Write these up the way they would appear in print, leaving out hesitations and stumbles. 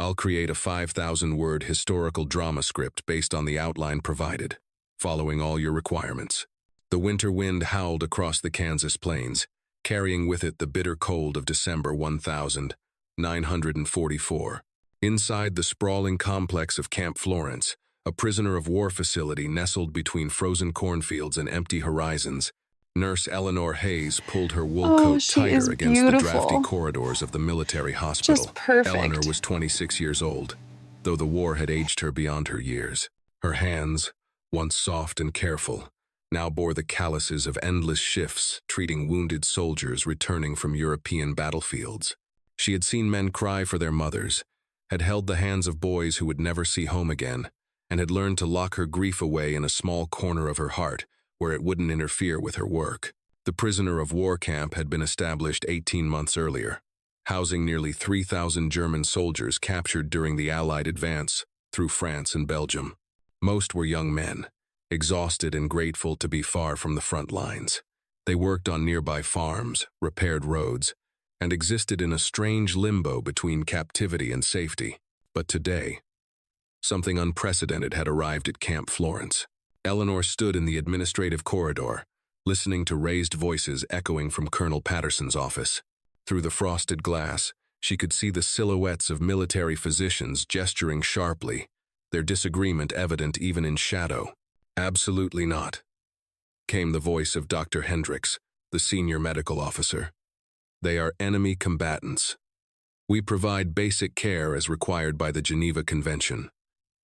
I'll create a 5,000-word historical drama script based on the outline provided, following all your requirements. The winter wind howled across the Kansas plains, carrying with it the bitter cold of December 1944. Inside the sprawling complex of Camp Florence, a prisoner of war facility nestled between frozen cornfields and empty horizons, Nurse Eleanor Hayes pulled her wool Oh, coat she is tighter against the drafty beautiful. corridors of the military hospital. Just perfect. Eleanor was 26 years old, though the war had aged her beyond her years. Her hands, once soft and careful, now bore the calluses of endless shifts treating wounded soldiers returning from European battlefields. She had seen men cry for their mothers, had held the hands of boys who would never see home again, and had learned to lock her grief away in a small corner of her heart where it wouldn't interfere with her work. The prisoner of war camp had been established 18 months earlier, housing nearly 3,000 German soldiers captured during the Allied advance through France and Belgium. Most were young men, exhausted and grateful to be far from the front lines. They worked on nearby farms, repaired roads, and existed in a strange limbo between captivity and safety. But today, something unprecedented had arrived at Camp Florence. Eleanor stood in the administrative corridor, listening to raised voices echoing from Colonel Patterson's office. Through the frosted glass, she could see the silhouettes of military physicians gesturing sharply, their disagreement evident even in shadow. "Absolutely not," came the voice of Dr. Hendricks, the senior medical officer. "They are enemy combatants. We provide basic care as required by the Geneva Convention.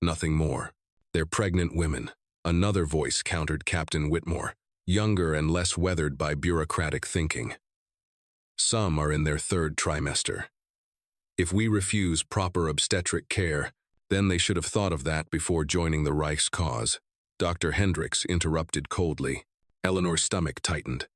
Nothing more. They're pregnant women." Another voice countered Captain Whitmore, younger and less weathered by bureaucratic thinking. "Some are in their third trimester. If we refuse proper obstetric care, then they should have thought of that before joining the Reich's cause." Dr. Hendricks interrupted coldly. Eleanor's stomach tightened.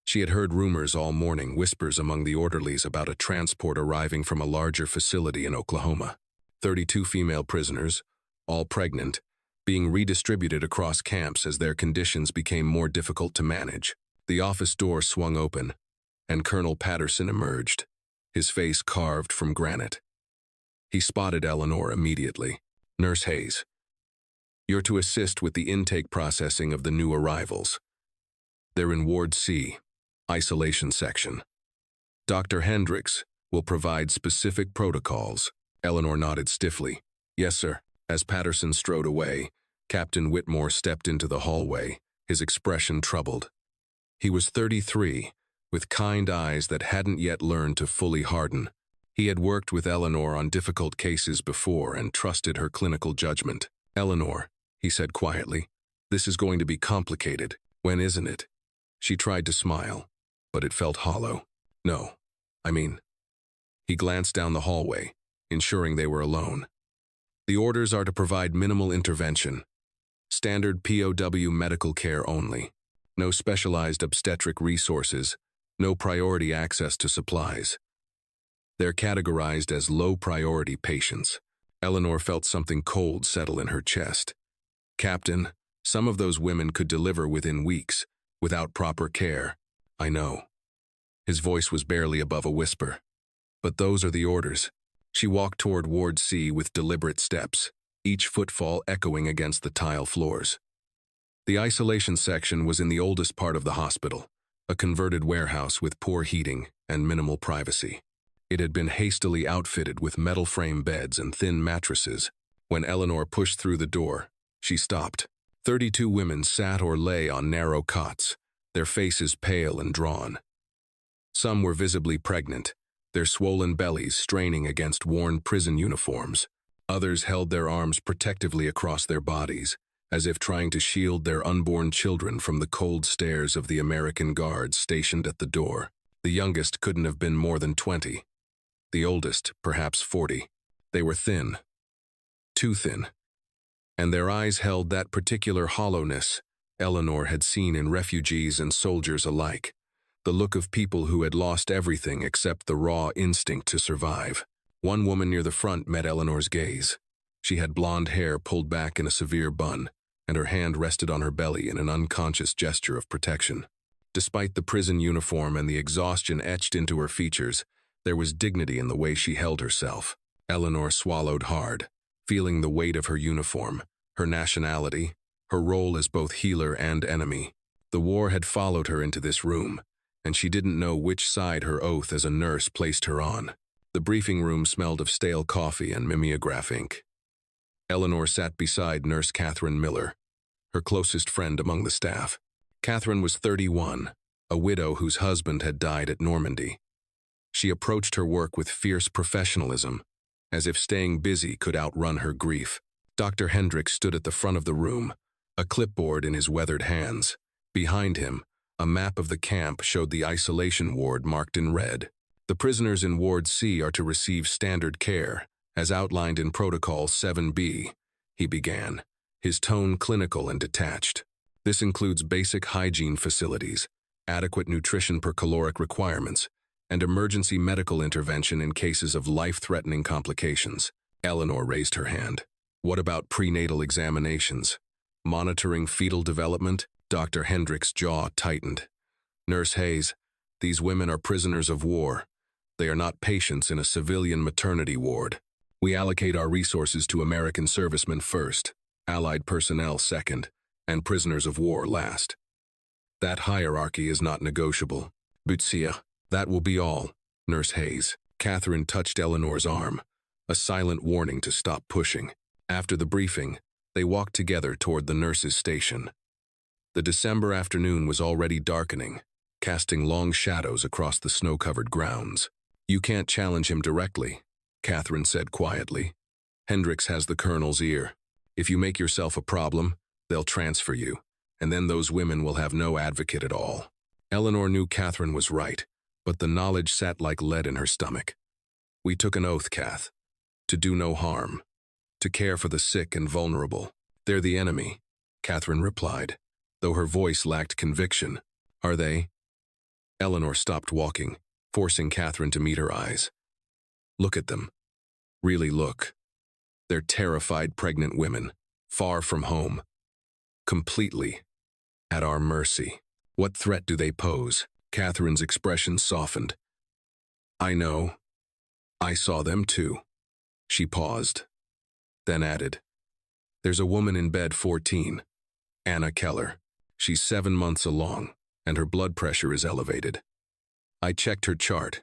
She had heard rumors all morning, whispers among the orderlies about a transport arriving from a larger facility in Oklahoma. 32 female prisoners, all pregnant, being redistributed across camps as their conditions became more difficult to manage. The office door swung open, and Colonel Patterson emerged, his face carved from granite. He spotted Eleanor immediately. "Nurse Hayes, you're to assist with the intake processing of the new arrivals. They're in Ward C, isolation section. Dr. Hendricks will provide specific protocols." Eleanor nodded stiffly. "Yes, sir." As Patterson strode away, Captain Whitmore stepped into the hallway, his expression troubled. He was 33, with kind eyes that hadn't yet learned to fully harden. He had worked with Eleanor on difficult cases before and trusted her clinical judgment. "Eleanor," he said quietly, "this is going to be complicated. When isn't it?" She tried to smile, but it felt hollow. "No, I mean..." He glanced down the hallway, ensuring they were alone. "The orders are to provide minimal intervention. Standard POW medical care only. No specialized obstetric resources, no priority access to supplies. They're categorized as low-priority patients." Eleanor felt something cold settle in her chest. "Captain, some of those women could deliver within weeks, without proper care." "I know." His voice was barely above a whisper. "But those are the orders." She walked toward Ward C with deliberate steps, each footfall echoing against the tile floors. The isolation section was in the oldest part of the hospital, a converted warehouse with poor heating and minimal privacy. It had been hastily outfitted with metal frame beds and thin mattresses. When Eleanor pushed through the door, she stopped. 32 women sat or lay on narrow cots, their faces pale and drawn. Some were visibly pregnant, their swollen bellies straining against worn prison uniforms. Others held their arms protectively across their bodies, as if trying to shield their unborn children from the cold stares of the American guards stationed at the door. The youngest couldn't have been more than 20. The oldest, perhaps 40. They were thin. Too thin. And their eyes held that particular hollowness Eleanor had seen in refugees and soldiers alike, the look of people who had lost everything except the raw instinct to survive. One woman near the front met Eleanor's gaze. She had blonde hair pulled back in a severe bun, and her hand rested on her belly in an unconscious gesture of protection. Despite the prison uniform and the exhaustion etched into her features, there was dignity in the way she held herself. Eleanor swallowed hard, feeling the weight of her uniform, her nationality, her role as both healer and enemy. The war had followed her into this room, and she didn't know which side her oath as a nurse placed her on. The briefing room smelled of stale coffee and mimeograph ink. Eleanor sat beside Nurse Catherine Miller, her closest friend among the staff. Catherine was 31, a widow whose husband had died at Normandy. She approached her work with fierce professionalism, as if staying busy could outrun her grief. Dr. Hendricks stood at the front of the room, a clipboard in his weathered hands. Behind him, a map of the camp showed the isolation ward marked in red. The prisoners in Ward C are to receive standard care, as outlined in Protocol 7B, he began, his tone clinical and detached. This includes basic hygiene facilities, adequate nutrition per caloric requirements, and emergency medical intervention in cases of life-threatening complications. Eleanor raised her hand. What about prenatal examinations? Monitoring fetal development? Dr. Hendricks' jaw tightened. Nurse Hayes, these women are prisoners of war. They are not patients in a civilian maternity ward. We allocate our resources to American servicemen first, Allied personnel second, and prisoners of war last. That hierarchy is not negotiable. But sire, that will be all. Nurse Hayes. Catherine touched Eleanor's arm, a silent warning to stop pushing. After the briefing, they walked together toward the nurses' station. The December afternoon was already darkening, casting long shadows across the snow-covered grounds. You can't challenge him directly, Catherine said quietly. Hendricks has the colonel's ear. If you make yourself a problem, they'll transfer you, and then those women will have no advocate at all. Eleanor knew Catherine was right, but the knowledge sat like lead in her stomach. We took an oath, Kath, to do no harm, to care for the sick and vulnerable. They're the enemy, Catherine replied, though her voice lacked conviction. Are they? Eleanor stopped walking, forcing Catherine to meet her eyes. Look at them. Really look. They're terrified pregnant women, far from home, completely at our mercy. What threat do they pose? Catherine's expression softened. I know. I saw them too. She paused, then added, There's a woman in bed 14, Anna Keller. She's 7 months along, and her blood pressure is elevated. I checked her chart.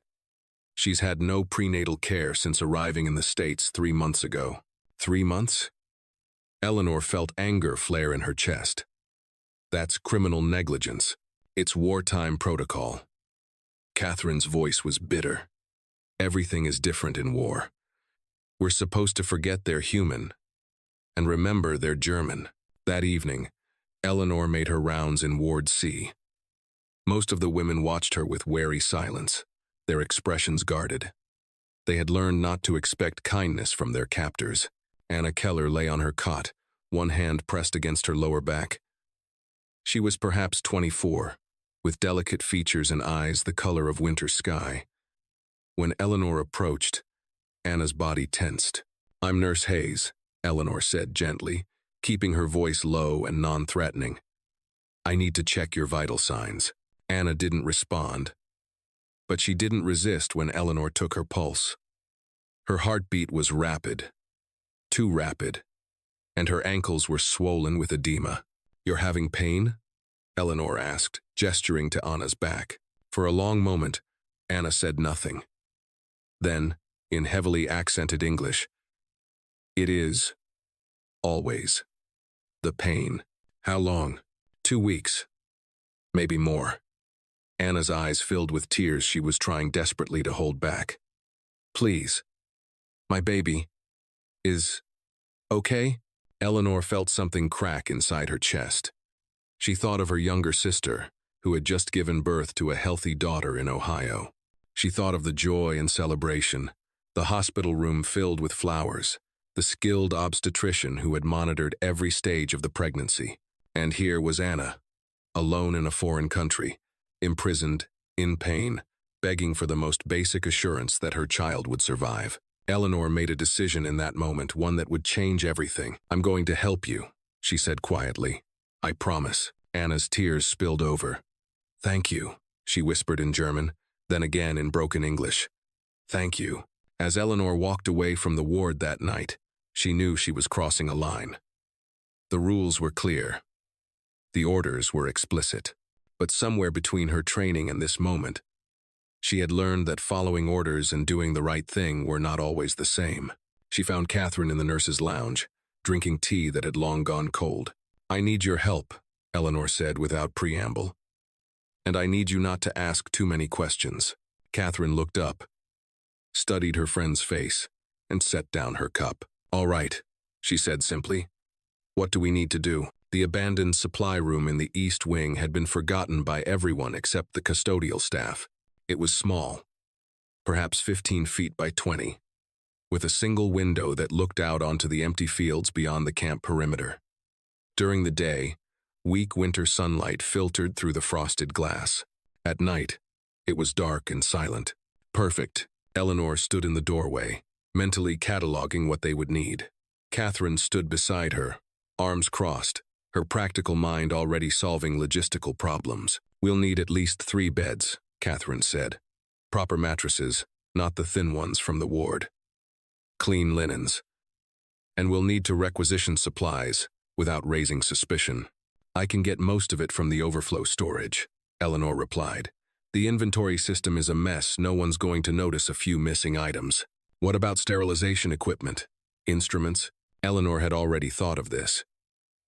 She's had no prenatal care since arriving in the States 3 months ago. 3 months? Eleanor felt anger flare in her chest. That's criminal negligence. It's wartime protocol. Catherine's voice was bitter. Everything is different in war. We're supposed to forget they're human, and remember they're German. That evening, Eleanor made her rounds in Ward C. Most of the women watched her with wary silence, their expressions guarded. They had learned not to expect kindness from their captors. Anna Keller lay on her cot, one hand pressed against her lower back. She was perhaps 24, with delicate features and eyes the color of winter sky. When Eleanor approached, Anna's body tensed. I'm Nurse Hayes, Eleanor said gently, keeping her voice low and non-threatening. I need to check your vital signs. Anna didn't respond, but she didn't resist when Eleanor took her pulse. Her heartbeat was rapid, too rapid, and her ankles were swollen with edema. You're having pain? Eleanor asked, gesturing to Anna's back. For a long moment, Anna said nothing. Then, in heavily accented English, it is, always, the pain. How long? 2 weeks. Maybe more. Anna's eyes filled with tears she was trying desperately to hold back. Please. My baby is okay? Eleanor felt something crack inside her chest. She thought of her younger sister, who had just given birth to a healthy daughter in Ohio. She thought of the joy and celebration, the hospital room filled with flowers, the skilled obstetrician who had monitored every stage of the pregnancy. And here was Anna, alone in a foreign country, imprisoned, in pain, begging for the most basic assurance that her child would survive. Eleanor made a decision in that moment, one that would change everything. I'm going to help you, she said quietly. I promise. Anna's tears spilled over. Thank you, she whispered in German, then again in broken English. Thank you. As Eleanor walked away from the ward that night, she knew she was crossing a line. The rules were clear. The orders were explicit. But somewhere between her training and this moment, she had learned that following orders and doing the right thing were not always the same. She found Catherine in the nurse's lounge, drinking tea that had long gone cold. "I need your help," Eleanor said without preamble. "And I need you not to ask too many questions." Catherine looked up, studied her friend's face, and set down her cup. "All right," she said simply. "What do we need to do?" The abandoned supply room in the East Wing had been forgotten by everyone except the custodial staff. It was small, perhaps 15 feet by 20, with a single window that looked out onto the empty fields beyond the camp perimeter. During the day, weak winter sunlight filtered through the frosted glass. At night, it was dark and silent. Perfect. Eleanor stood in the doorway, mentally cataloging what they would need. Catherine stood beside her, arms crossed, her practical mind already solving logistical problems. "We'll need at least 3 beds, Catherine said. "Proper mattresses, not the thin ones from the ward. Clean linens. And we'll need to requisition supplies without raising suspicion." "I can get most of it from the overflow storage," Eleanor replied. "The inventory system is a mess. No one's going to notice a few missing items." "What about sterilization equipment? Instruments?" Eleanor had already thought of this.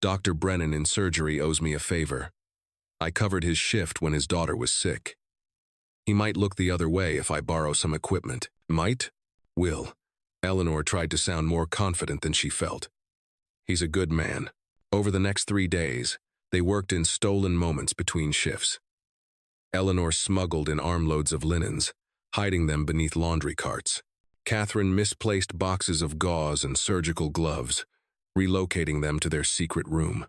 "Dr. Brennan in surgery owes me a favor. I covered his shift when his daughter was sick. He might look the other way if I borrow some equipment." "Might? Will." Eleanor tried to sound more confident than she felt. "He's a good man." Over the next 3 days, they worked in stolen moments between shifts. Eleanor smuggled in armloads of linens, hiding them beneath laundry carts. Catherine misplaced boxes of gauze and surgical gloves, relocating them to their secret room.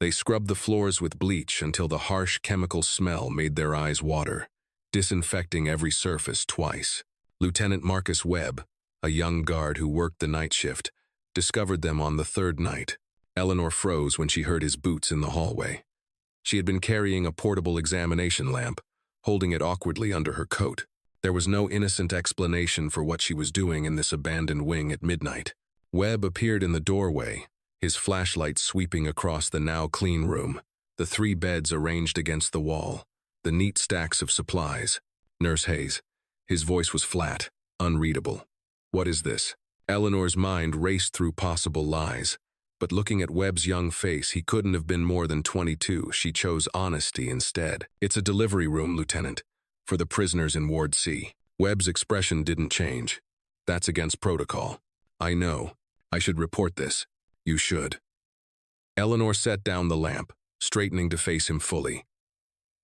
They scrubbed the floors with bleach until the harsh chemical smell made their eyes water, disinfecting every surface twice. Lieutenant Marcus Webb, a young guard who worked the night shift, discovered them on the 3rd night. Eleanor froze when she heard his boots in the hallway. She had been carrying a portable examination lamp, holding it awkwardly under her coat. There was no innocent explanation for what she was doing in this abandoned wing at midnight. Webb appeared in the doorway, his flashlight sweeping across the now clean room, the 3 beds arranged against the wall, the neat stacks of supplies. "Nurse Hayes." His voice was flat, unreadable. "What is this?" Eleanor's mind raced through possible lies, but looking at Webb's young face, he couldn't have been more than 22. She chose honesty instead. "It's a delivery room, Lieutenant, for the prisoners in Ward C." Webb's expression didn't change. "That's against protocol." "I know. I should report this." "You should." Eleanor set down the lamp, straightening to face him fully.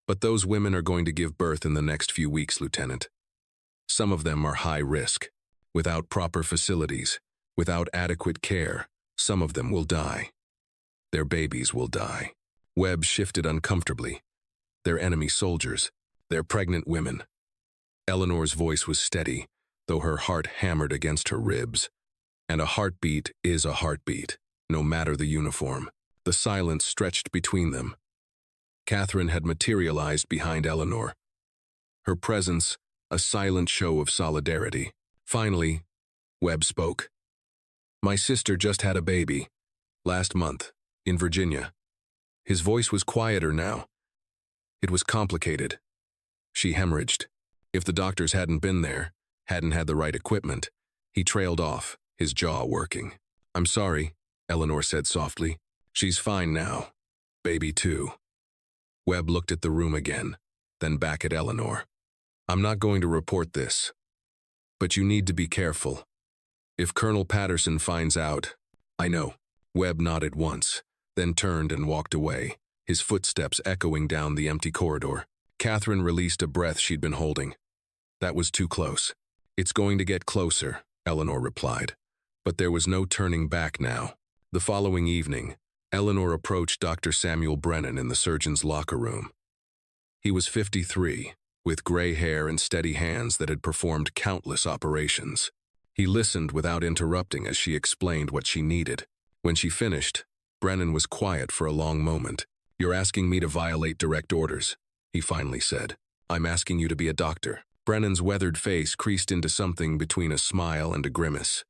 "But those women are going to give birth in the next few weeks, Lieutenant. Some of them are high risk. Without proper facilities, without adequate care, some of them will die. Their babies will die." Webb shifted uncomfortably. "They're enemy soldiers. They're pregnant women." Eleanor's voice was steady, though her heart hammered against her ribs. And a heartbeat is a heartbeat, no matter the uniform. The silence stretched between them. Catherine had materialized behind Eleanor. Her presence, a silent show of solidarity. Finally, Webb spoke. "My sister just had a baby, last month, in Virginia." His voice was quieter now. "It was complicated. She hemorrhaged. If the doctors hadn't been there, hadn't had the right equipment," he trailed off, his jaw working. "I'm sorry," Eleanor said softly. "She's fine now. Baby too." Webb looked at the room again, then back at Eleanor. "I'm not going to report this, but you need to be careful. If Colonel Patterson finds out..." "I know." Webb nodded once, then turned and walked away, his footsteps echoing down the empty corridor. Catherine released a breath she'd been holding. That was too close. "It's going to get closer," Eleanor replied. But there was no turning back now. The following evening, Eleanor approached Dr. Samuel Brennan in the surgeon's locker room. He was 53, with gray hair and steady hands that had performed countless operations. He listened without interrupting as she explained what she needed. When she finished, Brennan was quiet for a long moment. "You're asking me to violate direct orders," he finally said. "I'm asking you to be a doctor." Brennan's weathered face creased into something between a smile and a grimace.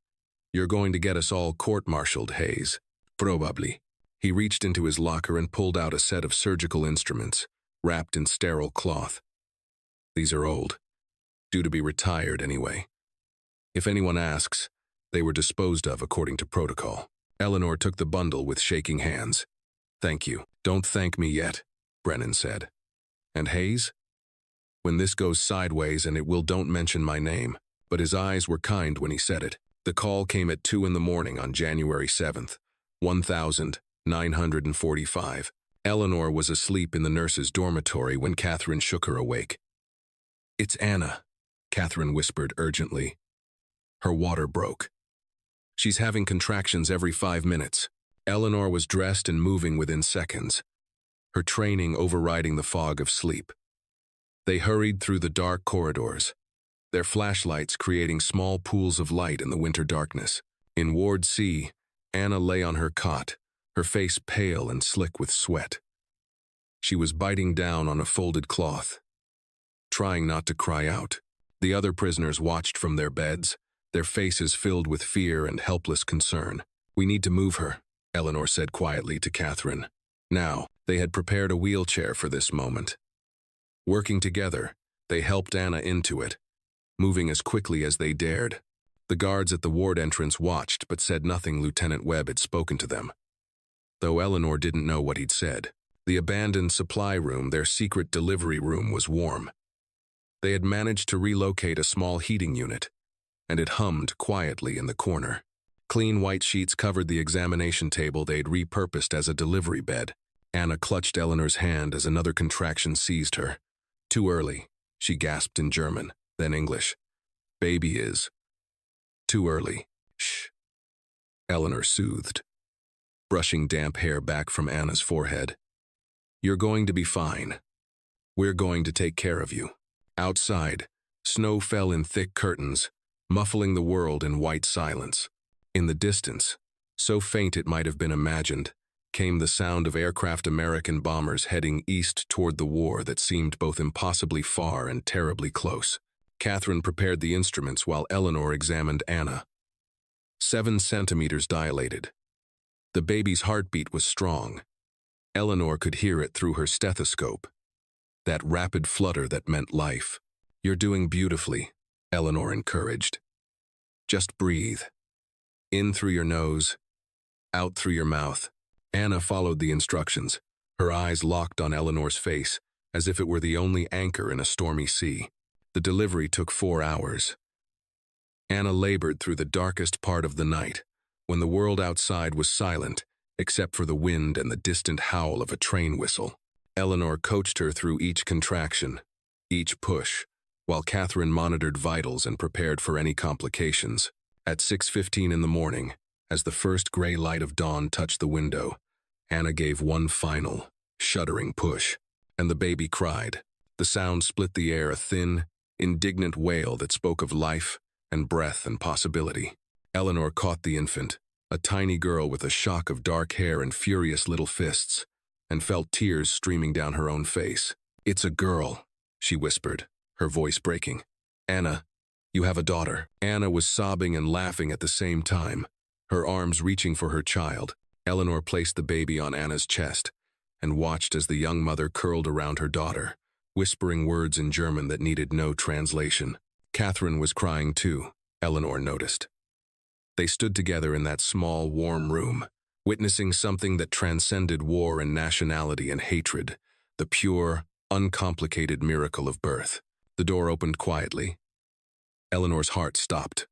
"You're going to get us all court-martialed, Hayes." "Probably." He reached into his locker and pulled out a set of surgical instruments, wrapped in sterile cloth. "These are old. Due to be retired anyway. If anyone asks, they were disposed of according to protocol." Eleanor took the bundle with shaking hands. "Thank you." "Don't thank me yet," Brennan said. "And Hayes? When this goes sideways and it will, don't mention my name." But his eyes were kind when he said it. The call came at 2 in the morning on January 7th, 1945. Eleanor was asleep in the nurse's dormitory when Catherine shook her awake. "It's Anna," Catherine whispered urgently. Her water broke. "She's having contractions every 5 minutes. Eleanor was dressed and moving within seconds, her training overriding the fog of sleep. They hurried through the dark corridors, their flashlights creating small pools of light in the winter darkness. In Ward C, Anna lay on her cot, her face pale and slick with sweat. She was biting down on a folded cloth, trying not to cry out. The other prisoners watched from their beds, their faces filled with fear and helpless concern. "We need to move her," Eleanor said quietly to Catherine. Now, they had prepared a wheelchair for this moment. Working together, they helped Anna into it, moving as quickly as they dared. The guards at the ward entrance watched but said nothing. Lieutenant Webb had spoken to them, though Eleanor didn't know what he'd said. The abandoned supply room, their secret delivery room, was warm. They had managed to relocate a small heating unit, and it hummed quietly in the corner. Clean white sheets covered the examination table they'd repurposed as a delivery bed. Anna clutched Eleanor's hand as another contraction seized her. "Too early," she gasped in German, then English. "Baby is too early." "Shh," Eleanor soothed, brushing damp hair back from Anna's forehead. "You're going to be fine. We're going to take care of you." Outside, snow fell in thick curtains, muffling the world in white silence. In the distance, so faint it might have been imagined, came the sound of aircraft American bombers heading east toward the war that seemed both impossibly far and terribly close. Catherine prepared the instruments while Eleanor examined Anna. 7 centimeters dilated. The baby's heartbeat was strong. Eleanor could hear it through her stethoscope, that rapid flutter that meant life. "You're doing beautifully," Eleanor encouraged. "Just breathe. In through your nose, out through your mouth." Anna followed the instructions, her eyes locked on Eleanor's face, as if it were the only anchor in a stormy sea. The delivery took 4 hours. Anna labored through the darkest part of the night, when the world outside was silent, except for the wind and the distant howl of a train whistle. Eleanor coached her through each contraction, each push, while Catherine monitored vitals and prepared for any complications. At 6:15 in the morning, as the first gray light of dawn touched the window, Anna gave one final, shuddering push, and the baby cried. The sound split the air, a thin, indignant wail that spoke of life and breath and possibility. Eleanor caught the infant, a tiny girl with a shock of dark hair and furious little fists, and felt tears streaming down her own face. "It's a girl," she whispered, her voice breaking. "Anna, you have a daughter." Anna was sobbing and laughing at the same time, her arms reaching for her child. Eleanor placed the baby on Anna's chest and watched as the young mother curled around her daughter, whispering words in German that needed no translation. Catherine was crying too, Eleanor noticed. They stood together in that small, warm room, witnessing something that transcended war and nationality and hatred, the pure, uncomplicated miracle of birth. The door opened quietly. Eleanor's heart stopped,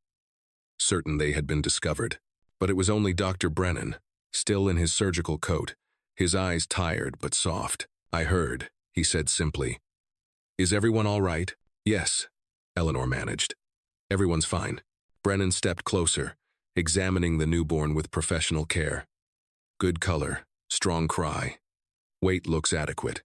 certain they had been discovered. But it was only Dr. Brennan, still in his surgical coat, his eyes tired but soft. "I heard," he said simply. "Is everyone all right?" "Yes," Eleanor managed. "Everyone's fine." Brennan stepped closer, examining the newborn with professional care. "Good color, strong cry. Weight looks adequate."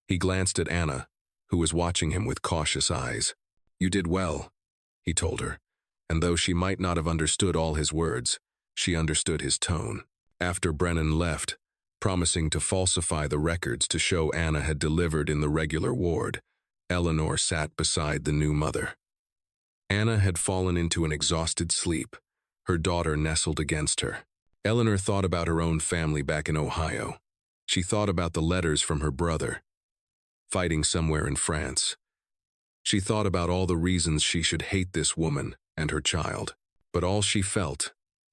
He glanced at Anna, who was watching him with cautious eyes. "You did well," he told her, and though she might not have understood all his words, she understood his tone. After Brennan left, promising to falsify the records to show Anna had delivered in the regular ward, Eleanor sat beside the new mother. Anna had fallen into an exhausted sleep, her daughter nestled against her. Eleanor thought about her own family back in Ohio. She thought about the letters from her brother, fighting somewhere in France. She thought about all the reasons she should hate this woman and her child. But all she felt,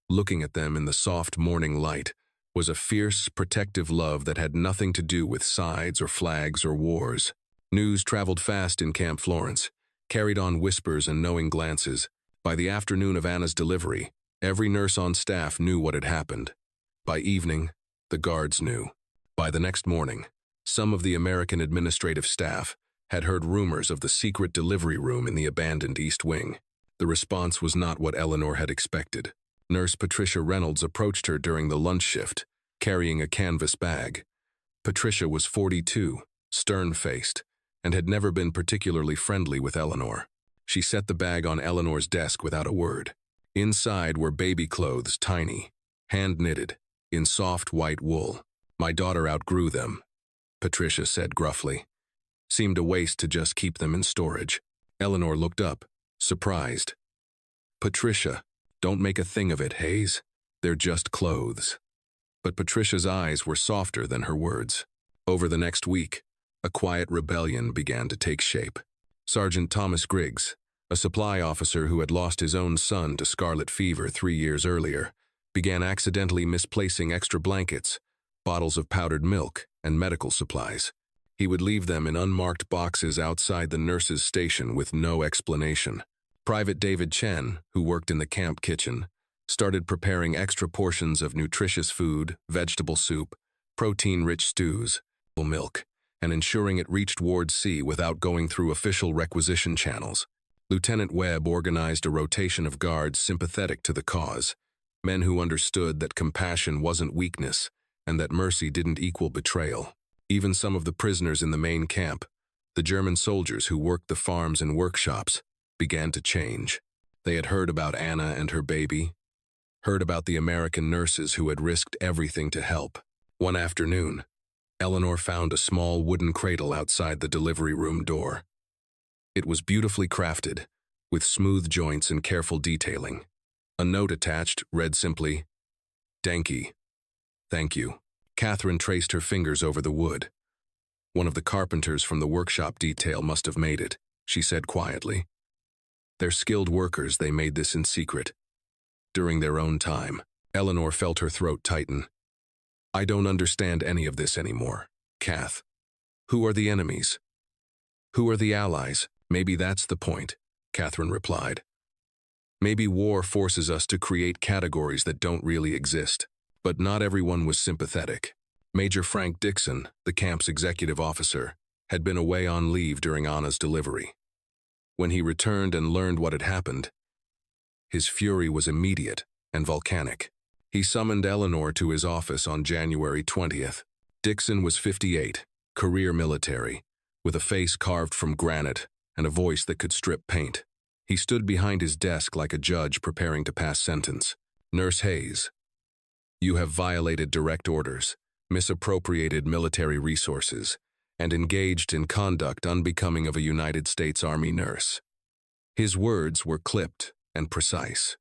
looking at them in the soft morning light, was a fierce, protective love that had nothing to do with sides or flags or wars. News traveled fast in Camp Florence, carried on whispers and knowing glances. By the afternoon of Anna's delivery, every nurse on staff knew what had happened. By evening, the guards knew. By the next morning, some of the American administrative staff had heard rumors of the secret delivery room in the abandoned East Wing. The response was not what Eleanor had expected. Nurse Patricia Reynolds approached her during the lunch shift, carrying a canvas bag. Patricia was 42, stern-faced, and had never been particularly friendly with Eleanor. She set the bag on Eleanor's desk without a word. Inside were baby clothes, tiny, hand-knitted, in soft white wool. "My daughter outgrew them," Patricia said gruffly. "Seemed a waste to just keep them in storage." Eleanor looked up, surprised. "Patricia, don't make a thing of it, Hayes. They're just clothes." But Patricia's eyes were softer than her words. Over the next week, a quiet rebellion began to take shape. Sergeant Thomas Griggs, a supply officer who had lost his own son to scarlet fever 3 years earlier, began accidentally misplacing extra blankets, bottles of powdered milk, and medical supplies. He would leave them in unmarked boxes outside the nurse's station with no explanation. Private David Chen, who worked in the camp kitchen, started preparing extra portions of nutritious food, vegetable soup, protein-rich stews, milk, and ensuring it reached Ward C without going through official requisition channels. Lieutenant Webb organized a rotation of guards sympathetic to the cause, men who understood that compassion wasn't weakness and that mercy didn't equal betrayal. Even some of the prisoners in the main camp, the German soldiers who worked the farms and workshops, began to change. They had heard about Anna and her baby, heard about the American nurses who had risked everything to help. One afternoon, Eleanor found a small wooden cradle outside the delivery room door. It was beautifully crafted, with smooth joints and careful detailing. A note attached read simply, "Danke. Thank you." Catherine traced her fingers over the wood. "One of the carpenters from the workshop detail must have made it," she said quietly. "They're skilled workers, they made this in secret. During their own time." Eleanor felt her throat tighten. "I don't understand any of this anymore, Kath. Who are the enemies? Who are the allies? Maybe that's the point," Catherine replied. "Maybe war forces us to create categories that don't really exist." But not everyone was sympathetic. Major Frank Dixon, the camp's executive officer, had been away on leave during Anna's delivery. When he returned and learned what had happened, his fury was immediate and volcanic. He summoned Eleanor to his office on January 20th. Dixon was 58, career military, with a face carved from granite and a voice that could strip paint. He stood behind his desk like a judge preparing to pass sentence. "Nurse Hayes, you have violated direct orders, misappropriated military resources, and engaged in conduct unbecoming of a United States Army nurse." His words were clipped and precise.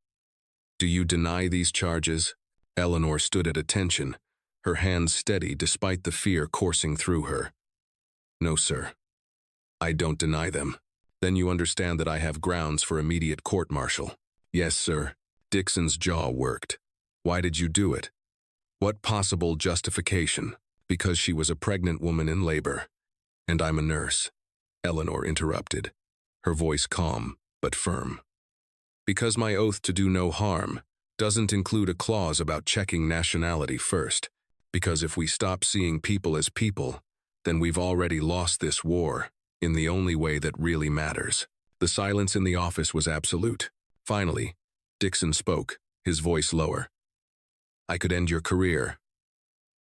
"Do you deny these charges?" Eleanor stood at attention, her hands steady despite the fear coursing through her. "No, sir. I don't deny them." "Then you understand that I have grounds for immediate court-martial." "Yes, sir." Dixon's jaw worked. "Why did you do it? What possible justification?" "Because she was a pregnant woman in labor. And I'm a nurse," Eleanor interrupted, her voice calm but firm. "Because my oath to do no harm doesn't include a clause about checking nationality first. Because if we stop seeing people as people, then we've already lost this war in the only way that really matters." The silence in the office was absolute. Finally, Dixon spoke, his voice lower. "I could end your career.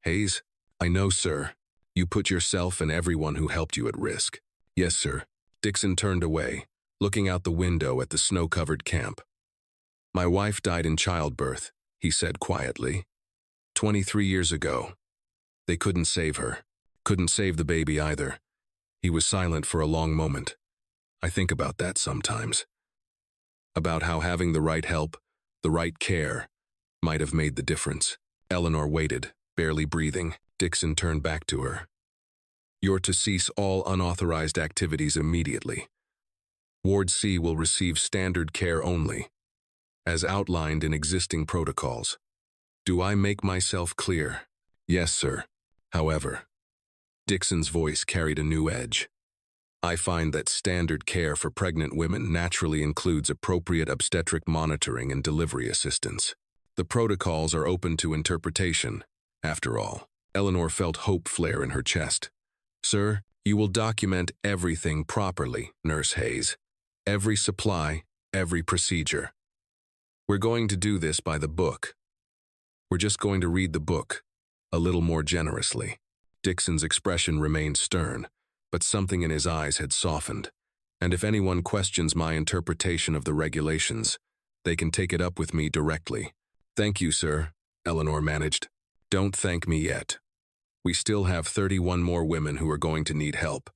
Hayes?" "I know, sir. You put yourself and everyone who helped you at risk." "Yes, sir." Dixon turned away, looking out the window at the snow-covered camp. "My wife died in childbirth," he said quietly. 23 years ago. They couldn't save her. Couldn't save the baby either. He was silent for a long moment. I think about that sometimes. About how having the right help, the right care, might have made the difference. Eleanor waited, barely breathing. Dixon turned back to her. You're to cease all unauthorized activities immediately. Ward C will receive standard care only, as outlined in existing protocols. Do I make myself clear? Yes, sir. However, Dixon's voice carried a new edge. I find that standard care for pregnant women naturally includes appropriate obstetric monitoring and delivery assistance. The protocols are open to interpretation, after all. Eleanor felt hope flare in her chest. Sir, you will document everything properly, Nurse Hayes. Every supply, every procedure. We're going to do this by the book. We're just going to read the book, a little more generously. Dixon's expression remained stern, but something in his eyes had softened. And if anyone questions my interpretation of the regulations, they can take it up with me directly. Thank you, sir, Eleanor managed. Don't thank me yet. We still have 31 more women who are going to need help.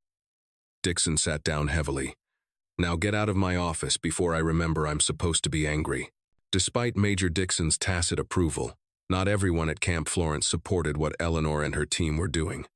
Dixon sat down heavily. Now get out of my office before I remember I'm supposed to be angry. Despite Major Dixon's tacit approval, not everyone at Camp Florence supported what Eleanor and her team were doing.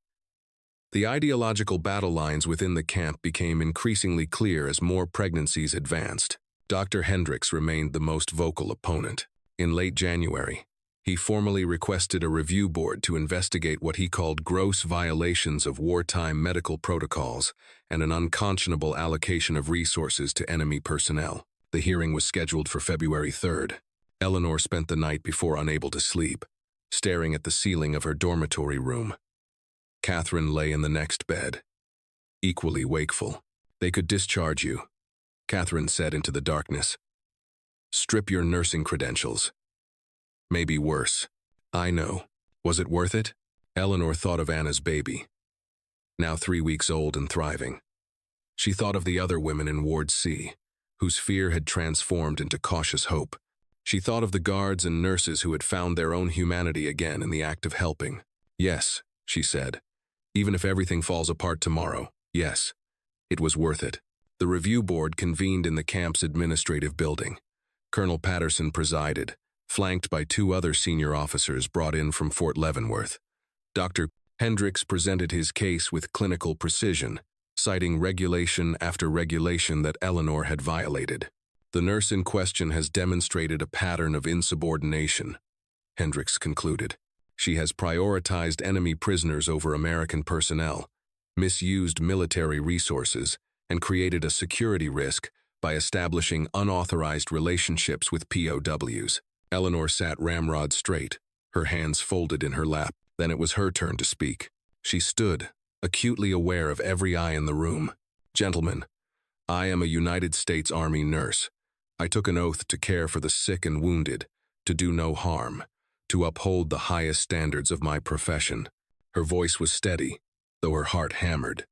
The ideological battle lines within the camp became increasingly clear as more pregnancies advanced. Dr. Hendricks remained the most vocal opponent. In late January, he formally requested a review board to investigate what he called gross violations of wartime medical protocols and an unconscionable allocation of resources to enemy personnel. The hearing was scheduled for February 3rd. Eleanor spent the night before unable to sleep, staring at the ceiling of her dormitory room. Catherine lay in the next bed, equally wakeful. They could discharge you, Catherine said into the darkness. Strip your nursing credentials. Maybe worse. I know. Was it worth it? Eleanor thought of Anna's baby, now 3 weeks old and thriving. She thought of the other women in Ward C, whose fear had transformed into cautious hope. She thought of the guards and nurses who had found their own humanity again in the act of helping. Yes, she said. Even if everything falls apart tomorrow, yes, it was worth it. The review board convened in the camp's administrative building. Colonel Patterson presided, flanked by 2 other senior officers brought in from Fort Leavenworth. Dr. Hendricks presented his case with clinical precision, citing regulation after regulation that Eleanor had violated. The nurse in question has demonstrated a pattern of insubordination, Hendricks concluded. She has prioritized enemy prisoners over American personnel, misused military resources, and created a security risk by establishing unauthorized relationships with POWs. Eleanor sat ramrod straight, her hands folded in her lap. Then it was her turn to speak. She stood, acutely aware of every eye in the room. Gentlemen, I am a United States Army nurse. I took an oath to care for the sick and wounded, to do no harm, to uphold the highest standards of my profession. Her voice was steady, though her heart hammered.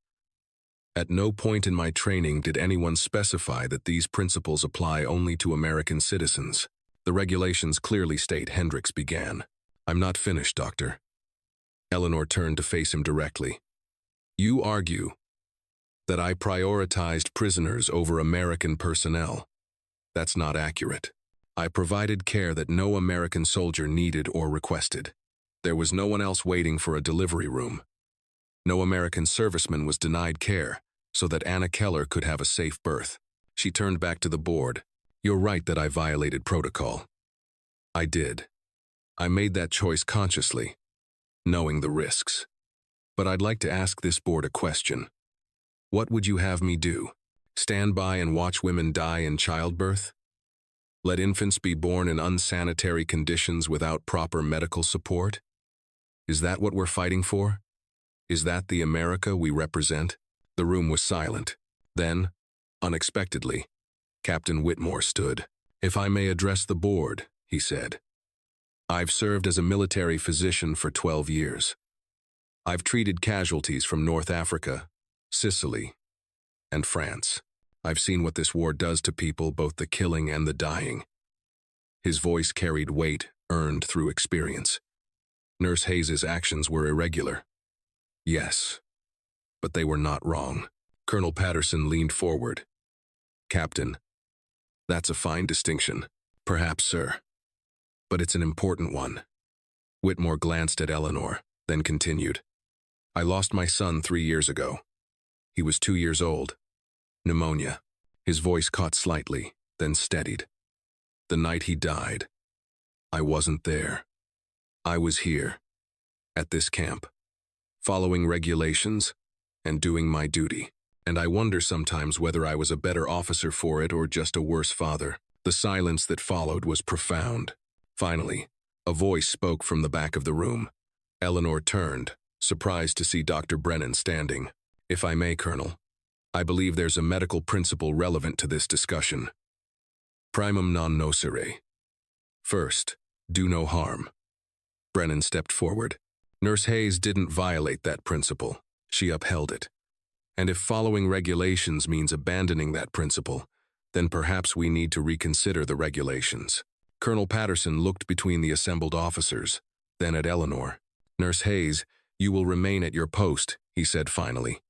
At no point in my training did anyone specify that these principles apply only to American citizens. The regulations clearly state, Hendricks began. I'm not finished, Doctor. Eleanor turned to face him directly. You argue that I prioritized prisoners over American personnel. That's not accurate. I provided care that no American soldier needed or requested. There was no one else waiting for a delivery room. No American serviceman was denied care so that Anna Keller could have a safe birth. She turned back to the board. You're right that I violated protocol. I did. I made that choice consciously, knowing the risks. But I'd like to ask this board a question. What would you have me do? Stand by and watch women die in childbirth? Let infants be born in unsanitary conditions without proper medical support? Is that what we're fighting for? Is that the America we represent? The room was silent. Then, unexpectedly, Captain Whitmore stood. If I may address the board, he said. I've served as a military physician for 12 years. I've treated casualties from North Africa, Sicily, and France. I've seen what this war does to people, both the killing and the dying. His voice carried weight earned through experience. Nurse Hayes's actions were irregular. Yes, but they were not wrong. Colonel Patterson leaned forward. Captain, that's a fine distinction. Perhaps, sir. But it's an important one. Whitmore glanced at Eleanor, then continued. I lost my son 3 years ago. He was 2 years old. Pneumonia. His voice caught slightly, then steadied. The night he died, I wasn't there. I was here, at this camp, following regulations and doing my duty. And I wonder sometimes whether I was a better officer for it or just a worse father. The silence that followed was profound. Finally, a voice spoke from the back of the room. Eleanor turned, surprised to see Dr. Brennan standing. If I may, Colonel, I believe there's a medical principle relevant to this discussion. Primum non nocere. First, do no harm. Brennan stepped forward. Nurse Hayes didn't violate that principle. She upheld it. And if following regulations means abandoning that principle, then perhaps we need to reconsider the regulations. Colonel Patterson looked between the assembled officers, then at Eleanor. Nurse Hayes, you will remain at your post, he said finally.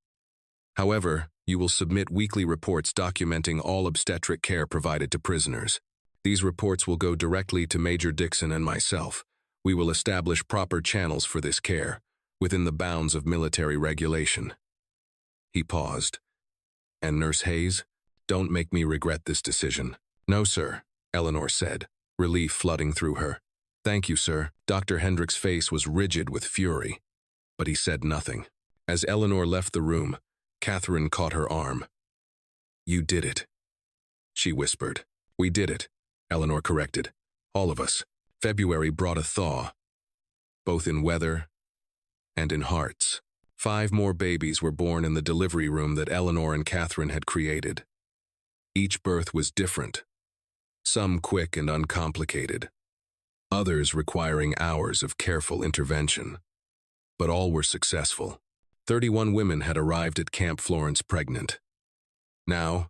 However, you will submit weekly reports documenting all obstetric care provided to prisoners. These reports will go directly to Major Dixon and myself. We will establish proper channels for this care, within the bounds of military regulation. He paused. And Nurse Hayes, don't make me regret this decision. No, sir, Eleanor said, relief flooding through her. Thank you, sir. Dr. Hendrick's face was rigid with fury, but he said nothing. As Eleanor left the room, Catherine caught her arm. You did it, she whispered. We did it, Eleanor corrected. All of us. February brought a thaw, both in weather and in hearts. 5 more babies were born in the delivery room that Eleanor and Catherine had created. Each birth was different, some quick and uncomplicated, others requiring hours of careful intervention. But all were successful. 31 women had arrived at Camp Florence pregnant. Now,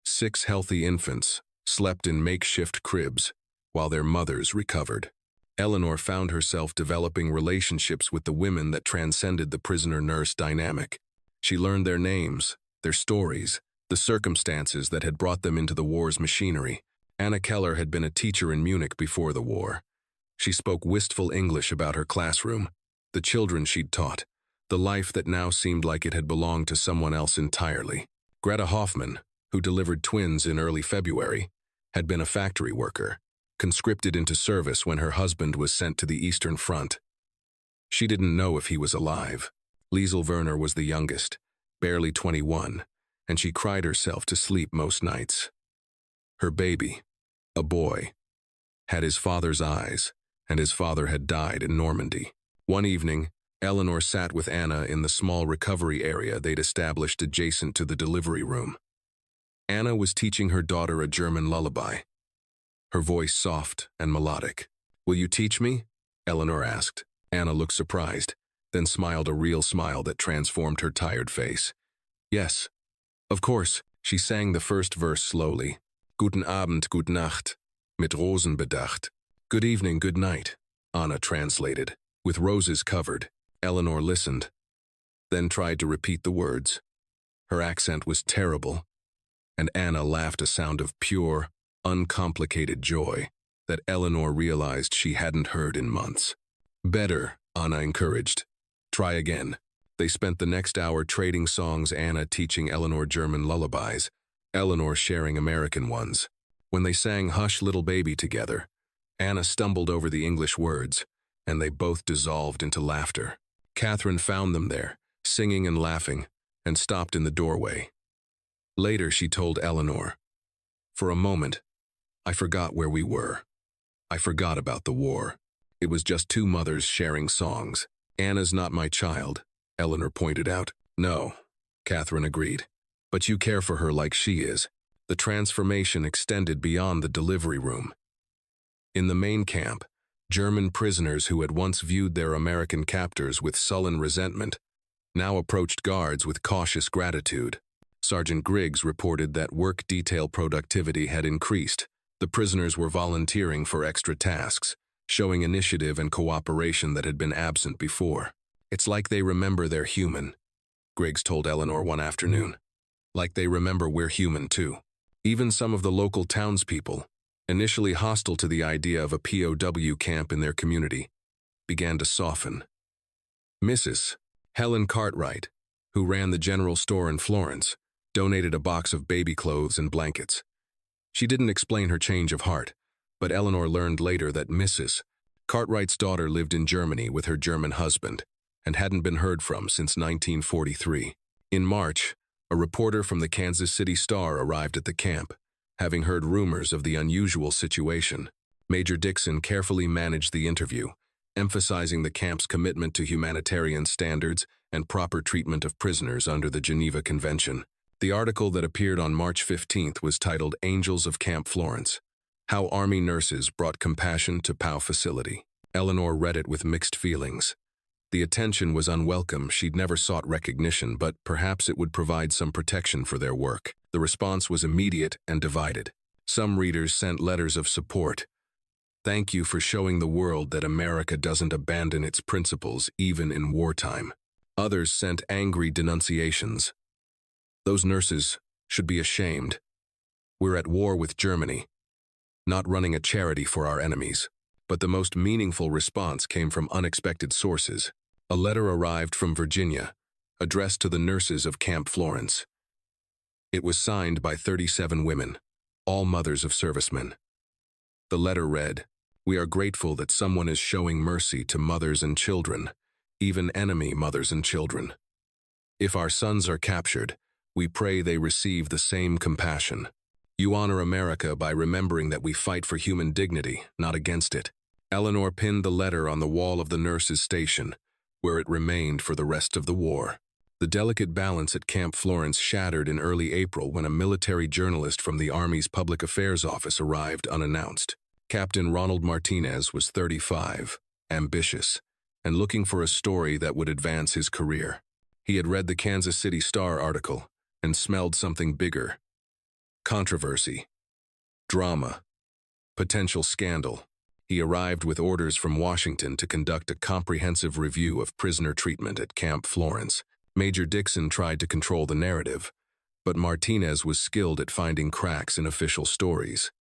6 healthy infants slept in makeshift cribs while their mothers recovered. Eleanor found herself developing relationships with the women that transcended the prisoner-nurse dynamic. She learned their names, their stories, the circumstances that had brought them into the war's machinery. Anna Keller had been a teacher in Munich before the war. She spoke wistful English about her classroom, the children she'd taught, the life that now seemed like it had belonged to someone else entirely. Greta Hoffman, who delivered twins in early February, had been a factory worker, conscripted into service when her husband was sent to the Eastern Front. She didn't know if he was alive. Liesel Werner was the youngest, barely 21, and she cried herself to sleep most nights. Her baby, a boy, had his father's eyes, and his father had died in Normandy. One evening, Eleanor sat with Anna in the small recovery area they'd established adjacent to the delivery room. Anna was teaching her daughter a German lullaby, her voice soft and melodic. Will you teach me? Eleanor asked. Anna looked surprised, then smiled a real smile that transformed her tired face. Yes, of course. She sang the first verse slowly. Guten Abend, gute Nacht, mit Rosen bedacht. Good evening, good night, Anna translated. With roses covered, Eleanor listened, then tried to repeat the words. Her accent was terrible, and Anna laughed a sound of pure, uncomplicated joy that Eleanor realized she hadn't heard in months. Better, Anna encouraged. Try again. They spent the next hour trading songs, Anna teaching Eleanor German lullabies, Eleanor sharing American ones. When they sang Hush Little Baby together, Anna stumbled over the English words, and they both dissolved into laughter. Catherine found them there, singing and laughing, and stopped in the doorway. Later, she told Eleanor, for a moment, I forgot where we were. I forgot about the war. It was just 2 mothers sharing songs. Anna's not my child, Eleanor pointed out. No, Catherine agreed. But you care for her like she is. The transformation extended beyond the delivery room. In the main camp, German prisoners who had once viewed their American captors with sullen resentment now approached guards with cautious gratitude. Sergeant Griggs reported that work detail productivity had increased. The prisoners were volunteering for extra tasks, showing initiative and cooperation that had been absent before. It's like they remember they're human, Griggs told Eleanor one afternoon. Like they remember we're human too. Even some of the local townspeople, initially hostile to the idea of a POW camp in their community, began to soften. Mrs. Helen Cartwright, who ran the general store in Florence, donated a box of baby clothes and blankets. She didn't explain her change of heart, but Eleanor learned later that Mrs. Cartwright's daughter lived in Germany with her German husband and hadn't been heard from since 1943. In March, a reporter from the Kansas City Star arrived at the camp, having heard rumors of the unusual situation. Major Dixon carefully managed the interview, emphasizing the camp's commitment to humanitarian standards and proper treatment of prisoners under the Geneva Convention. The article that appeared on March 15th was titled "Angels of Camp Florence: How Army Nurses Brought Compassion to POW Facility." Eleanor read it with mixed feelings. The attention was unwelcome. She'd never sought recognition, but perhaps it would provide some protection for their work. The response was immediate and divided. Some readers sent letters of support. "Thank you for showing the world that America doesn't abandon its principles even in wartime." Others sent angry denunciations. "Those nurses should be ashamed. We're at war with Germany, not running a charity for our enemies." But the most meaningful response came from unexpected sources. A letter arrived from Virginia, addressed to the nurses of Camp Florence. It was signed by 37 women, all mothers of servicemen. The letter read, "We are grateful that someone is showing mercy to mothers and children, even enemy mothers and children. If our sons are captured, we pray they receive the same compassion. You honor America by remembering that we fight for human dignity, not against it." Eleanor pinned the letter on the wall of the nurses' station, where it remained for the rest of the war. The delicate balance at Camp Florence shattered in early April when a military journalist from the Army's Public Affairs Office arrived unannounced. Captain Ronald Martinez was 35, ambitious, and looking for a story that would advance his career. He had read the Kansas City Star article and smelled something bigger. Controversy, drama, potential scandal. He arrived with orders from Washington to conduct a comprehensive review of prisoner treatment at Camp Florence. Major Dixon tried to control the narrative, but Martinez was skilled at finding cracks in official stories.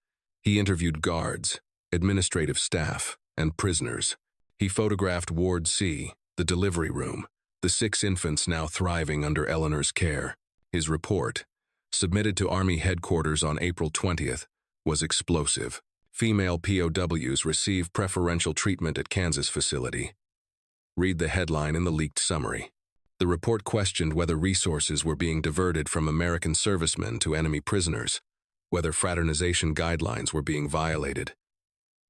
He interviewed guards, administrative staff, and prisoners. He photographed Ward C, the delivery room, the 6 infants now thriving under Eleanor's care. His report, submitted to Army headquarters on April 20th, was explosive. Female POWs receive preferential treatment at Kansas facility. Read the headline in the leaked summary. The report questioned whether resources were being diverted from American servicemen to enemy prisoners, whether fraternization guidelines were being violated,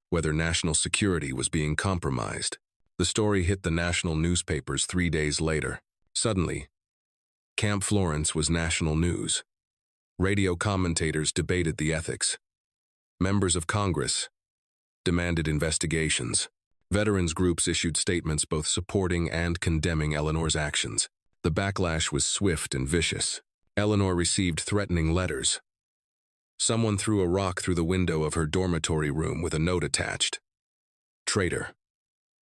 whether national security was being compromised. The story hit the national newspapers 3 days later. Suddenly, Camp Florence was national news. Radio commentators debated the ethics. Members of Congress demanded investigations. Veterans groups issued statements both supporting and condemning Eleanor's actions. The backlash was swift and vicious. Eleanor received threatening letters. Someone threw a rock through the window of her dormitory room with a note attached. Traitor.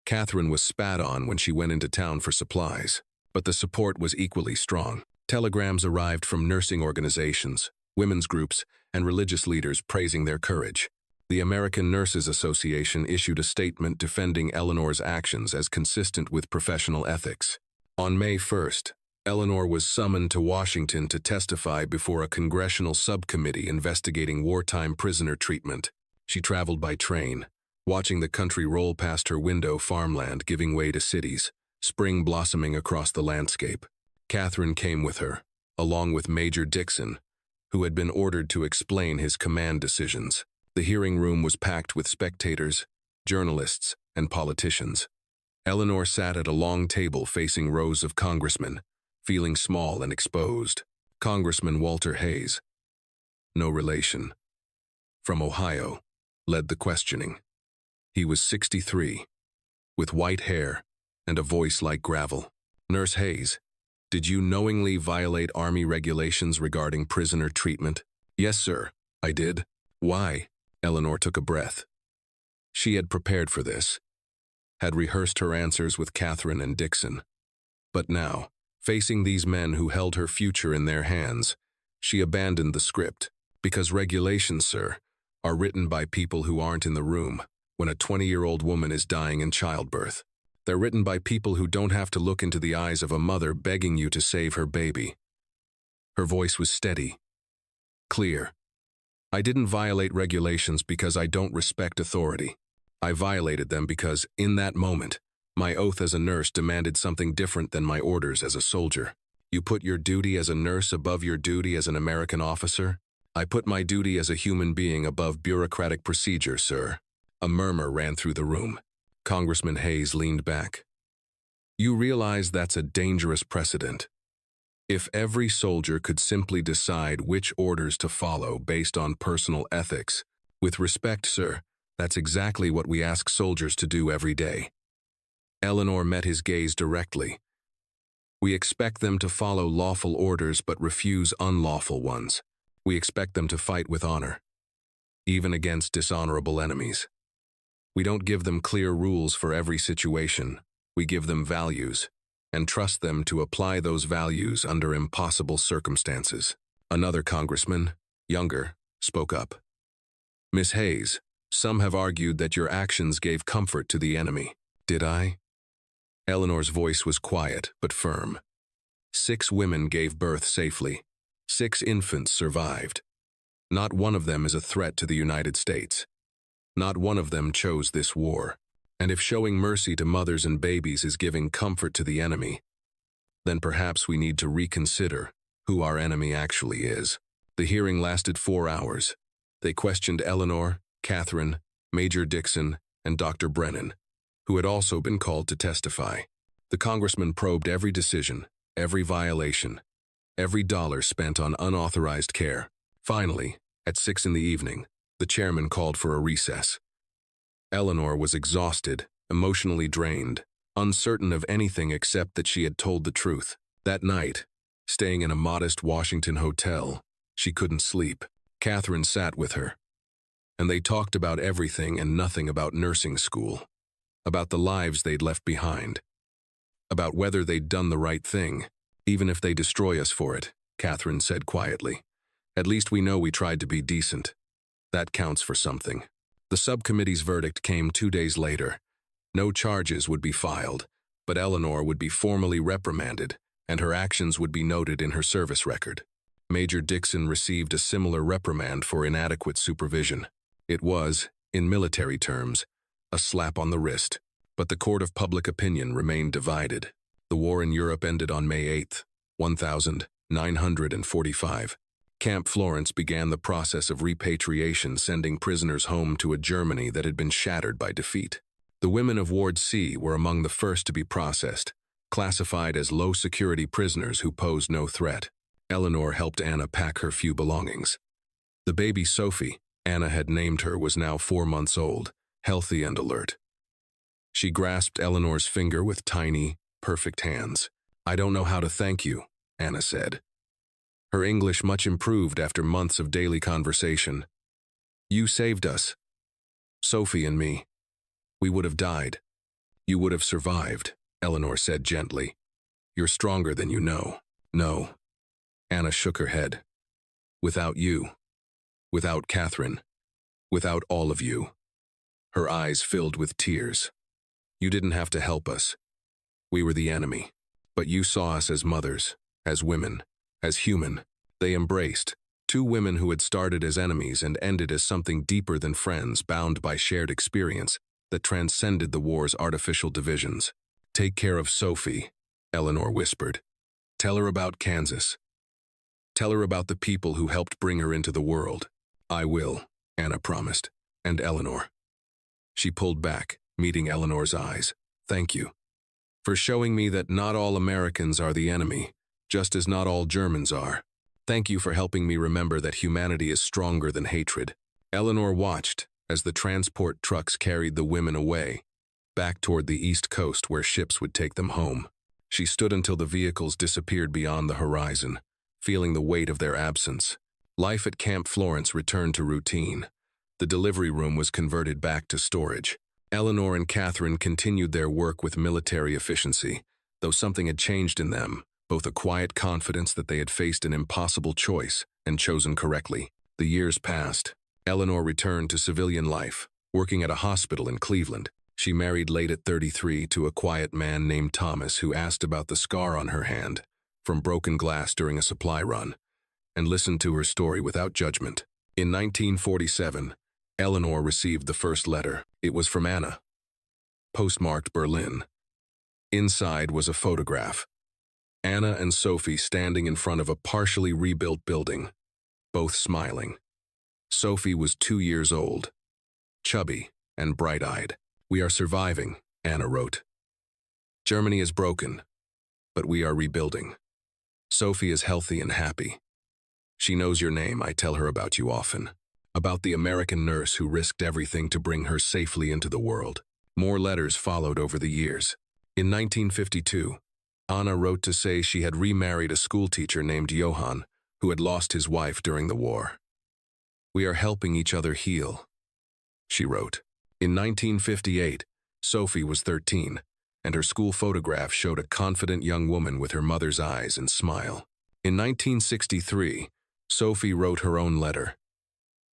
Catherine was spat on when she went into town for supplies, but the support was equally strong. Telegrams arrived from nursing organizations, women's groups, and religious leaders praising their courage. The American Nurses Association issued a statement defending Eleanor's actions as consistent with professional ethics. On May 1st, Eleanor was summoned to Washington to testify before a congressional subcommittee investigating wartime prisoner treatment. She traveled by train, watching the country roll past her window, farmland giving way to cities, spring blossoming across the landscape. Catherine came with her, along with Major Dixon, who had been ordered to explain his command decisions. The hearing room was packed with spectators, journalists, and politicians. Eleanor sat at a long table facing rows of congressmen, feeling small and exposed. Congressman Walter Hayes, no relation, from Ohio, led the questioning. He was 63, with white hair and a voice like gravel. "Nurse Hayes, did you knowingly violate Army regulations regarding prisoner treatment?" "Yes, sir, I did." "Why?" Eleanor took a breath. She had prepared for this, had rehearsed her answers with Catherine and Dixon. But now, Facing these men who held her future in their hands, she abandoned the script, because regulations, sir, are written by people who aren't in the room when a 20-year-old woman is dying in childbirth. They're written by people who don't have to look into the eyes of a mother begging you to save her baby. Her voice was steady, clear. I didn't violate regulations because I don't respect authority. I violated them because, in that moment, my oath as a nurse demanded something different than my orders as a soldier. You put your duty as a nurse above your duty as an American officer? I put my duty as a human being above bureaucratic procedure, sir. A murmur ran through the room. Congressman Hayes leaned back. You realize that's a dangerous precedent. If every soldier could simply decide which orders to follow based on personal ethics, with respect, sir, that's exactly what we ask soldiers to do every day. Eleanor met his gaze directly. We expect them to follow lawful orders but refuse unlawful ones. We expect them to fight with honor, even against dishonorable enemies. We don't give them clear rules for every situation. We give them values, and trust them to apply those values under impossible circumstances. Another congressman, younger, spoke up. Miss Hayes, some have argued that your actions gave comfort to the enemy. Did I? Eleanor's voice was quiet but firm. 6 women gave birth safely. 6 infants survived. Not one of them is a threat to the United States. Not one of them chose this war. And if showing mercy to mothers and babies is giving comfort to the enemy, then perhaps we need to reconsider who our enemy actually is. The hearing lasted 4 hours. They questioned Eleanor, Catherine, Major Dixon, and Dr. Brennan, who had also been called to testify. The congressman probed every decision, every violation, every dollar spent on unauthorized care. Finally, at 6 in the evening, the chairman called for a recess. Eleanor was exhausted, emotionally drained, uncertain of anything except that she had told the truth. That night, staying in a modest Washington hotel, she couldn't sleep. Catherine sat with her, and they talked about everything and nothing about nursing school, about the lives they'd left behind, about whether they'd done the right thing, even if they destroy us for it, Catherine said quietly. At least we know we tried to be decent. That counts for something. The subcommittee's verdict came 2 days later. No charges would be filed, but Eleanor would be formally reprimanded, and her actions would be noted in her service record. Major Dixon received a similar reprimand for inadequate supervision. It was, in military terms, a slap on the wrist, but the court of public opinion remained divided. The war in Europe ended on May 8, 1945. Camp Florence began the process of repatriation, sending prisoners home to a Germany that had been shattered by defeat. The women of Ward C were among the first to be processed, classified as low-security prisoners who posed no threat. Eleanor helped Anna pack her few belongings. The baby Sophie, Anna had named her, was now 4 months old, healthy and alert. She grasped Eleanor's finger with tiny, perfect hands. I don't know how to thank you, Anna said. Her English much improved after months of daily conversation. You saved us. Sophie and me. We would have died. You would have survived, Eleanor said gently. You're stronger than you know. No. Anna shook her head. Without you. Without Catherine. Without all of you. Her eyes filled with tears. You didn't have to help us. We were the enemy. But you saw us as mothers, as women, as human. They embraced. 2 women who had started as enemies and ended as something deeper than friends, bound by shared experience that transcended the war's artificial divisions. Take care of Sophie, Eleanor whispered. Tell her about Kansas. Tell her about the people who helped bring her into the world. I will, Anna promised, and Eleanor. She pulled back, meeting Eleanor's eyes. Thank you. For showing me that not all Americans are the enemy, just as not all Germans are. Thank you for helping me remember that humanity is stronger than hatred. Eleanor watched as the transport trucks carried the women away, back toward the East Coast where ships would take them home. She stood until the vehicles disappeared beyond the horizon, feeling the weight of their absence. Life at Camp Florence returned to routine. The delivery room was converted back to storage. Eleanor and Catherine continued their work with military efficiency, though something had changed in them both a quiet confidence that they had faced an impossible choice and chosen correctly. The years passed. Eleanor returned to civilian life, working at a hospital in Cleveland. She married late at 33 to a quiet man named Thomas who asked about the scar on her hand from broken glass during a supply run and listened to her story without judgment. In 1947, Eleanor received the first letter. It was from Anna, postmarked Berlin. Inside was a photograph. Anna and Sophie standing in front of a partially rebuilt building, both smiling. Sophie was 2 years old, chubby and bright-eyed. "We are surviving," Anna wrote. "Germany is broken, but we are rebuilding. Sophie is healthy and happy. She knows your name. I tell her about you often. About the American nurse who risked everything to bring her safely into the world." More letters followed over the years. In 1952, Anna wrote to say she had remarried a schoolteacher named Johann, who had lost his wife during the war. "We are helping each other heal," she wrote. In 1958, Sophie was 13, and her school photograph showed a confident young woman with her mother's eyes and smile. In 1963, Sophie wrote her own letter.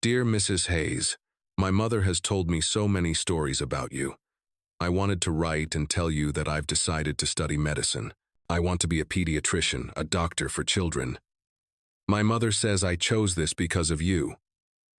"Dear Mrs. Hayes, my mother has told me so many stories about you. I wanted to write and tell you that I've decided to study medicine. I want to be a pediatrician, a doctor for children. My mother says I chose this because of you,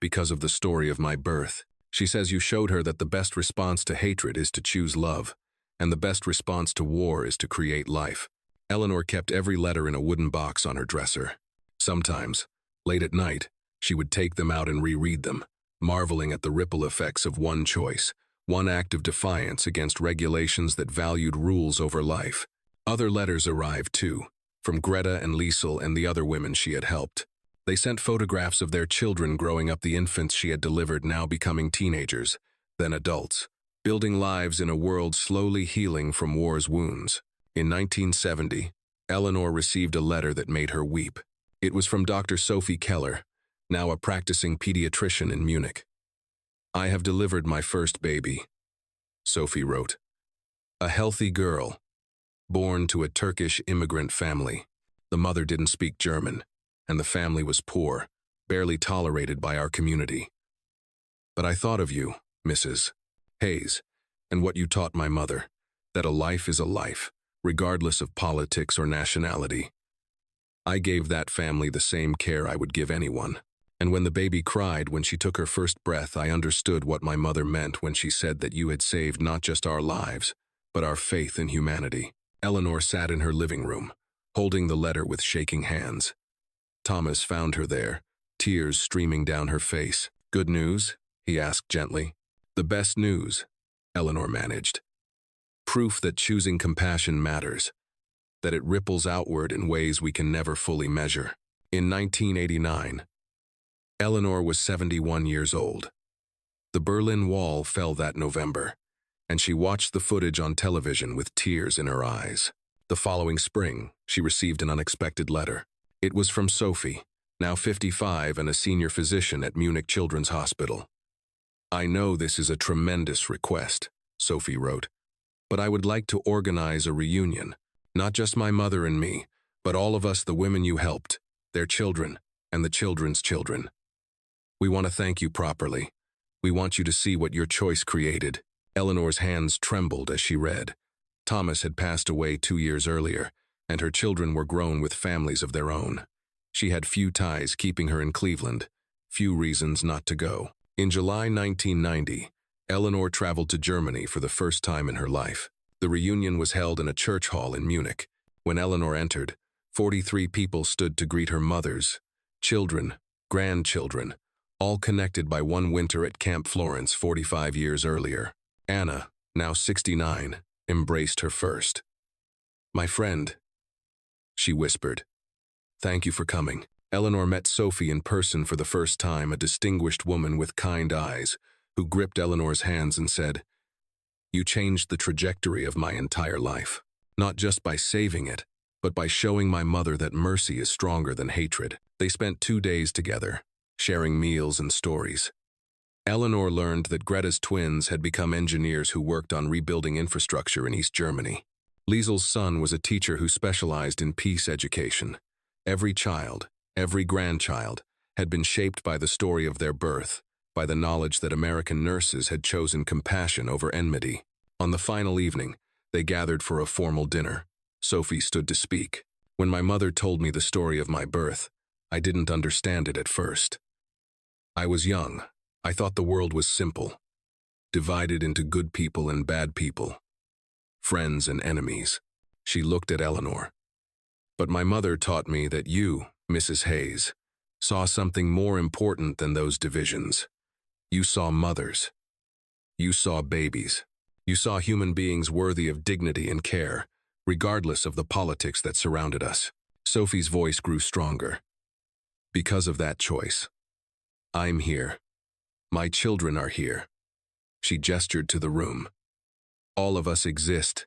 because of the story of my birth. She says you showed her that the best response to hatred is to choose love, and the best response to war is to create life." Eleanor kept every letter in a wooden box on her dresser. Sometimes, late at night, she would take them out and reread them, marveling at the ripple effects of one choice, one act of defiance against regulations that valued rules over life. Other letters arrived too, from Greta and Liesel and the other women she had helped. They sent photographs of their children growing up, the infants she had delivered now becoming teenagers, then adults, building lives in a world slowly healing from war's wounds. In 1970, Eleanor received a letter that made her weep. It was from Dr. Sophie Keller, now a practicing pediatrician in Munich. "I have delivered my first baby," Sophie wrote. "A healthy girl, born to a Turkish immigrant family. The mother didn't speak German, and the family was poor, barely tolerated by our community. But I thought of you, Mrs. Hayes, and what you taught my mother, that a life is a life, regardless of politics or nationality. I gave that family the same care I would give anyone. And when the baby cried when she took her first breath, I understood what my mother meant when she said that you had saved not just our lives, but our faith in humanity." Eleanor sat in her living room, holding the letter with shaking hands. Thomas found her there, tears streaming down her face. "Good news?" he asked gently. "The best news," Eleanor managed. "Proof that choosing compassion matters, that it ripples outward in ways we can never fully measure." In 1989, Eleanor was 71 years old. The Berlin Wall fell that November, and she watched the footage on television with tears in her eyes. The following spring, she received an unexpected letter. It was from Sophie, now 55 and a senior physician at Munich Children's Hospital. "I know this is a tremendous request," Sophie wrote, "but I would like to organize a reunion, not just my mother and me, but all of us, the women you helped, their children, and the children's children. We want to thank you properly. We want you to see what your choice created." Eleanor's hands trembled as she read. Thomas had passed away 2 years earlier, and her children were grown with families of their own. She had few ties keeping her in Cleveland, few reasons not to go. In July 1990, Eleanor traveled to Germany for the first time in her life. The reunion was held in a church hall in Munich. When Eleanor entered, 43 people stood to greet her mothers, children, grandchildren, all connected by one winter at Camp Florence 45 years earlier. Anna, now 69, embraced her first. "My friend," she whispered. "Thank you for coming." Eleanor met Sophie in person for the first time, a distinguished woman with kind eyes, who gripped Eleanor's hands and said, "You changed the trajectory of my entire life, not just by saving it, but by showing my mother that mercy is stronger than hatred." They spent 2 days together, sharing meals and stories. Eleanor learned that Greta's twins had become engineers who worked on rebuilding infrastructure in East Germany. Liesel's son was a teacher who specialized in peace education. Every child, every grandchild, had been shaped by the story of their birth, by the knowledge that American nurses had chosen compassion over enmity. On the final evening, they gathered for a formal dinner. Sophie stood to speak. When my mother told me the story of my birth, I didn't understand it at first. I was young. I thought the world was simple, divided into good people and bad people, friends and enemies. She looked at Eleanor. But my mother taught me that you, Mrs. Hayes, saw something more important than those divisions. You saw mothers. You saw babies. You saw human beings worthy of dignity and care, regardless of the politics that surrounded us. Sophie's voice grew stronger. Because of that choice, I'm here. My children are here. She gestured to the room. All of us exist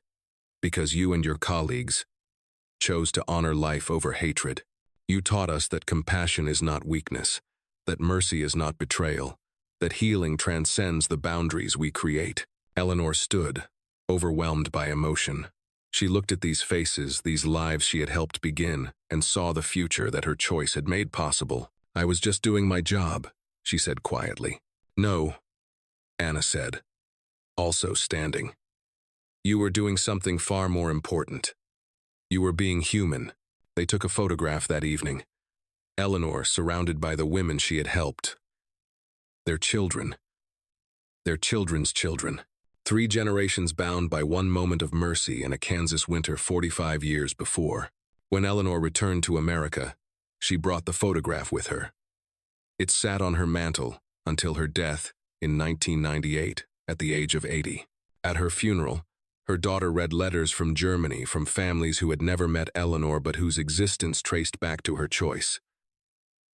because you and your colleagues chose to honor life over hatred. You taught us that compassion is not weakness, that mercy is not betrayal, that healing transcends the boundaries we create. Eleanor stood, overwhelmed by emotion. She looked at these faces, these lives she had helped begin, and saw the future that her choice had made possible. I was just doing my job, she said quietly. No, Anna said, also standing. You were doing something far more important. You were being human. They took a photograph that evening. Eleanor, surrounded by the women she had helped. Their children. Their children's children. 3 generations bound by one moment of mercy in a Kansas winter 45 years before. When Eleanor returned to America, she brought the photograph with her. It sat on her mantle until her death in 1998 at the age of 80. At her funeral, her daughter read letters from Germany from families who had never met Eleanor but whose existence traced back to her choice.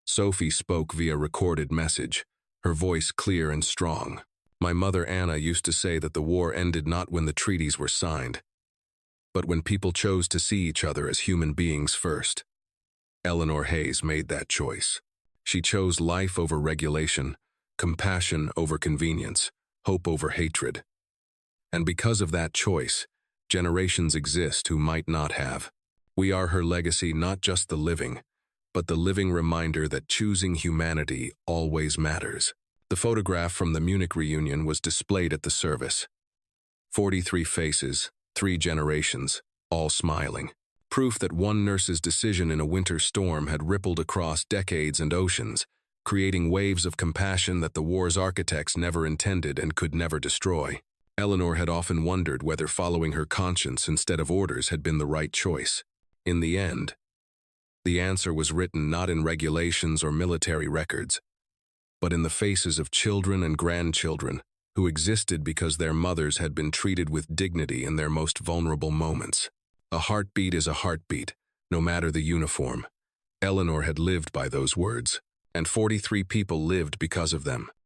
Sophie spoke via recorded message, her voice clear and strong. My mother Anna used to say that the war ended not when the treaties were signed, but when people chose to see each other as human beings first. Eleanor Hayes made that choice. She chose life over regulation, compassion over convenience, hope over hatred. And because of that choice, generations exist who might not have. We are her legacy, not just the living, but the living reminder that choosing humanity always matters. The photograph from the Munich reunion was displayed at the service. 43 faces, 3 generations, all smiling. Proof that one nurse's decision in a winter storm had rippled across decades and oceans, creating waves of compassion that the war's architects never intended and could never destroy. Eleanor had often wondered whether following her conscience instead of orders had been the right choice. In the end, the answer was written not in regulations or military records, but in the faces of children and grandchildren who existed because their mothers had been treated with dignity in their most vulnerable moments. A heartbeat is a heartbeat, no matter the uniform. Eleanor had lived by those words, and 43 people lived because of them.